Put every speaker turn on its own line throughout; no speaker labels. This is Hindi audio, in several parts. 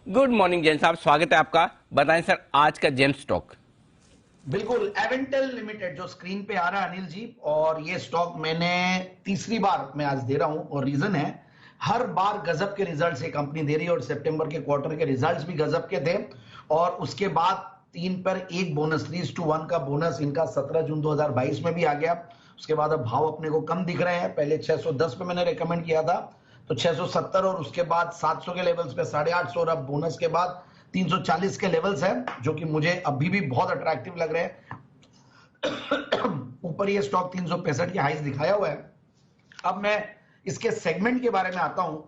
गुड मॉर्निंग जैन साहब, स्वागत है आपका। बताएं सर आज का जेम स्टॉक।
बिल्कुल, एवेंटेल लिमिटेड जो स्क्रीन पे आ रहा है अनिल जी, और ये स्टॉक मैंने तीसरी बार मैं आज दे रहा हूं, और रीजन है हर बार गजब के रिजल्ट्स ये कंपनी दे रही है, और सितंबर के क्वार्टर के रिजल्ट्स भी गजब के थे, और उसके बाद 3 पर 1 बोनस 3:1 का बोनस इनका 17 जून 2022 में भी आ गया। उसके बाद अब भाव अपने को कम दिख रहे हैं, पहले 610 पे मैंने रेकमेंड किया था तो 670, और उसके बाद 700 के लेवल्स पे 850, और अब बोनस के बाद 340 के लेवल्स हैं, जो कि मुझे अभी भी बहुत अट्रैक्टिव लग रहे हैं। ऊपर ये स्टॉक 365 की हाईस दिखाया हुआ है। अब मैं इसके सेगमेंट के बारे में आता हूं।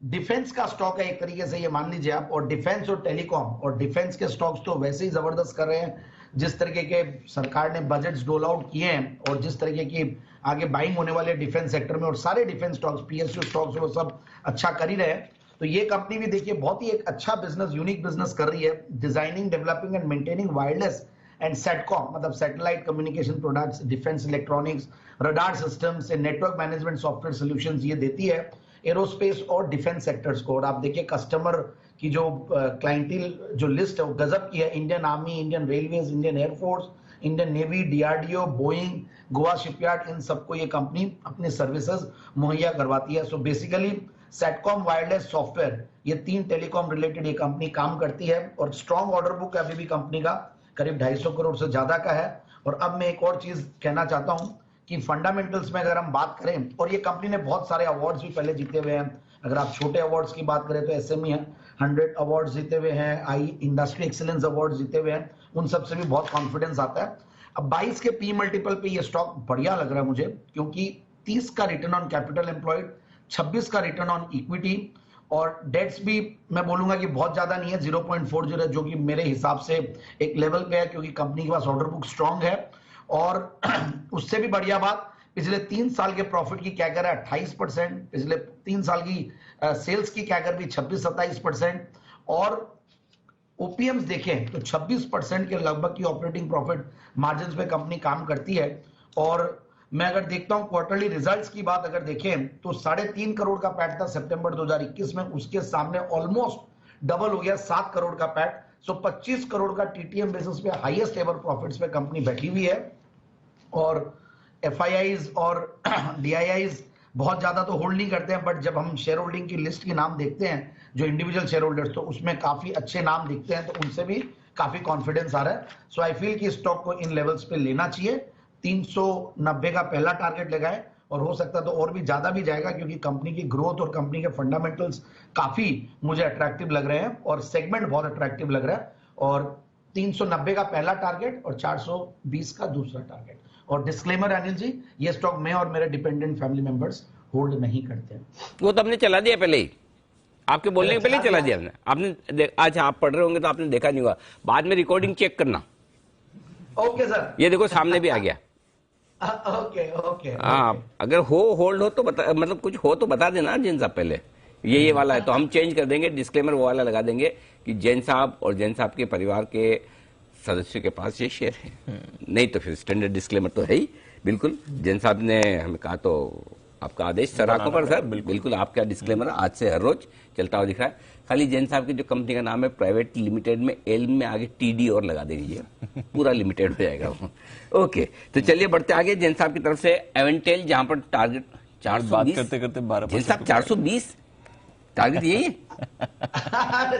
डिफेंस का स्टॉक है एक तरीके से, ये मान लीजिए आप, और डिफेंस और टेलीकॉम, और डिफेंस के स्टॉक्स तो वैसे ही जबरदस्त कर रहे हैं। जिस तरीके के सरकार ने बजट्स डोल आउट किए हैं, और जिस तरीके की आगे बाइंग होने वाले डिफेंस सेक्टर में, और सारे डिफेंस स्टॉक्स, पीएसयू स्टॉक्स, वो सब अच्छा कर ही रहे हैं। तो ये कंपनी भी देखिए बहुत ही एक अच्छा बिजनेस, यूनिक बिजनेस कर रही है। Designing, developing and maintaining wireless and satcom, मतलब satellite communication products, defence electronics, radar systems and network management software solutions ये देती है एरोस्पेस और डिफेंस सेक्टर्स को। और आप देखिए कस्टमर की जो क्लाइंटेल जो लिस्ट है वो गजब की है। Indian Army, Indian Railways, Indian Air Force, Indian Navy, DRDO, Boeing, Goa shipyard, इन सबको ये कंपनी अपनी सर्विसेज मुहैया करवाती है। So basically satcom, wireless, software, ये 3 टेलीकॉम रिलेटेड ये कंपनी काम करती है, और स्ट्रॉन्ग ऑर्डर बुक है अभी भी कंपनी का, करीब 250 करोड़ से ज्यादा का है। और अब मैं एक और चीज कहना चाहता हूं कि फंडामेंटल्स में अगर हम बात करें, और ये कंपनी ने बहुत सारे अवार्ड्स भी पहले जीते हुए हैं। अगर आप छोटे अवार्ड्स की बात करें तो एसएमई 100 अवार्ड्स जीते हुए हैं, आई इंडस्ट्री एक्सीलेंस अवार्ड जीते हुए हैं, उन सब से भी बहुत कॉन्फिडेंस आता है। अब 22 के पी मल्टीपल पे ये स्टॉक बढ़िया लग रहा है मुझे, क्योंकि 30 का रिटर्न ऑन कैपिटल एम्प्लॉयड, 26 का रिटर्न ऑन इक्विटी, और डेट्स भी मैं बोलूंगा कि बहुत ज्यादा नहीं है, 0.40 है, जो कि मेरे हिसाब से एक लेवल पे है, क्योंकि कंपनी के पास ऑर्डर बुक स्ट्रांग है। और उससे भी बढ़िया बात, पिछले 3 साल के प्रॉफिट की कैगर है 28%, पिछले 3 साल की सेल्स की कैगर भी 26-27%, और ओपीएम्स देखें तो 26% के लगभग की ऑपरेटिंग प्रॉफिट मार्जिन पे कंपनी काम करती है। और मैं अगर देखता हूं क्वार्टरली रिजल्ट्स की बात अगर देखें तो 3.5 करोड़ का पैट था सितंबर 2021 में, उसके सामने ऑलमोस्ट डबल हो गया 7 करोड़ का पैट। सो 25 करोड़ का टीटीएम बेसिस पे हाईएस्ट एवर प्रॉफिट्स पे कंपनी बैठी हुई है। और एफआईआईज और डीआईआईज बहुत ज्यादा तो होल्ड नहीं करते हैं, बट जब हम शेयर होल्डिंग की लिस्ट के नाम देखते हैं जो इंडिविजुअल शेयर होल्डर्स, तो उसमें काफी अच्छे नाम दिखते हैं, तो उनसे भी काफी कॉन्फिडेंस आ रहा है। सो आई फील कि स्टॉक को इन लेवल्स पे लेना चाहिए। 390 का पहला टारगेट लगाए, और हो सकता है तो और भी ज्यादा भी जाएगा, क्योंकि कंपनी की ग्रोथ और कंपनी के फंडामेंटल्स काफी मुझे अट्रैक्टिव लग रहे हैं, और सेगमेंट बहुत अट्रैक्टिव लग रहा है। और 390 का पहला टारगेट और 420 का दूसरा टारगेट। और डिस्क्लेमर अनिल जी, ये स्टॉक मैं और मेरे डिपेंडेंट फैमिली मेंबर्स होल्ड नहीं करते हैं।
वो तो हमने चला दिया पहले ही, आपके बोलने के पहले ही चला दिया हमने। आपने आज आप पढ़ रहे होंगे तो आपने देखा नहीं हुआ, बाद में रिकॉर्डिंग चेक करना।
ओके सर,
ये देखो सामने भी आ गया।
Okay okay.
हाँ, अगर होल्ड हो तो बता, मतलब कुछ हो तो बता देना जैन साहब पहले। ये वाला है तो हम चेंज कर देंगे, डिस्क्लेमर वो वाला लगा देंगे कि जैन साहब और जैन साहब के परिवार के सदस्यों के पास ये शेयर है। नहीं तो फिर स्टैंडर्ड डिस्क्लेमर तो है ही। बिल्कुल जैन साहब ने हमें कहा तो आपका आदेश सर आंखों पर सर, बिल्कुल आपका डिस्क्लेमर आज से हर रोज चलता हुआ दिख रहा है। खाली जैन साहब की जो कंपनी का नाम है प्राइवेट लिमिटेड में एल में आगे टीडी और लगा दीजिए, पूरा लिमिटेड हो जाएगा वो। ओके, तो चलिए बढ़ते आगे। जैन साहब की तरफ से एवेंटेल, जहां पर टारगेट 420
करते करते 12
जैन साहब 420 टारगेट यही है।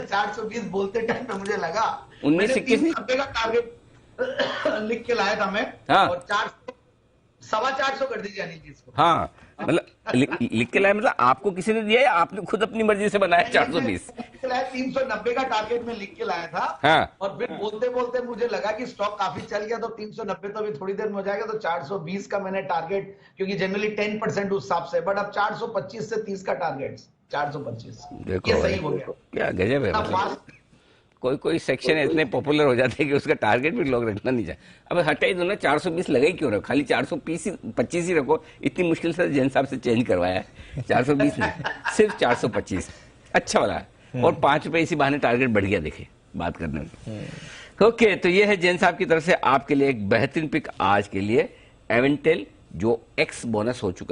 420 बोलते टाइम पे मुझे लगा
1921
का टारगेट लिख के लाया था मैं।
हाँ।
और 400 कर दीजिए अनिल जी इसको।
हाँ, मतलब लिख के लाया, मतलब आपको किसी ने दिया या आपने खुद अपनी मर्जी से बनाया 420?
390 का टारगेट में लिख के लाया था।
हाँ।
और फिर बोलते बोलते मुझे लगा कि स्टॉक काफी चल गया, तो 390 तो अभी थोड़ी देर में हो जाएगा, तो 420 का मैंने टारगेट, क्योंकि जनरली 10% उस हिसाब से, बट अब 425 से 30 का टारगेट 425।
देखो
ये सही हो गया,
क्या गजब है। मतलब कोई सेक्शन इतने पॉपुलर हो जाते हैं कि उसका टारगेट भी लोग रखना नहीं चाहते। अब हटा ही दो ना, 420 लगा ही क्यों रखो, खाली 425 ही रखो। इतनी मुश्किल से जैन साहब से चेंज करवाया है, 420 नहीं, सिर्फ 425 अच्छा वाला है। और 5 रुपए इसी बहाने टारगेट बढ़ गया, देखे बात करने में। ओके, तो ये है जैन साहब की तरफ से आपके लिए एक बेहतरीन पिक आज के लिए, एवेंटेल, जो एक्स बोनस हो चुका है।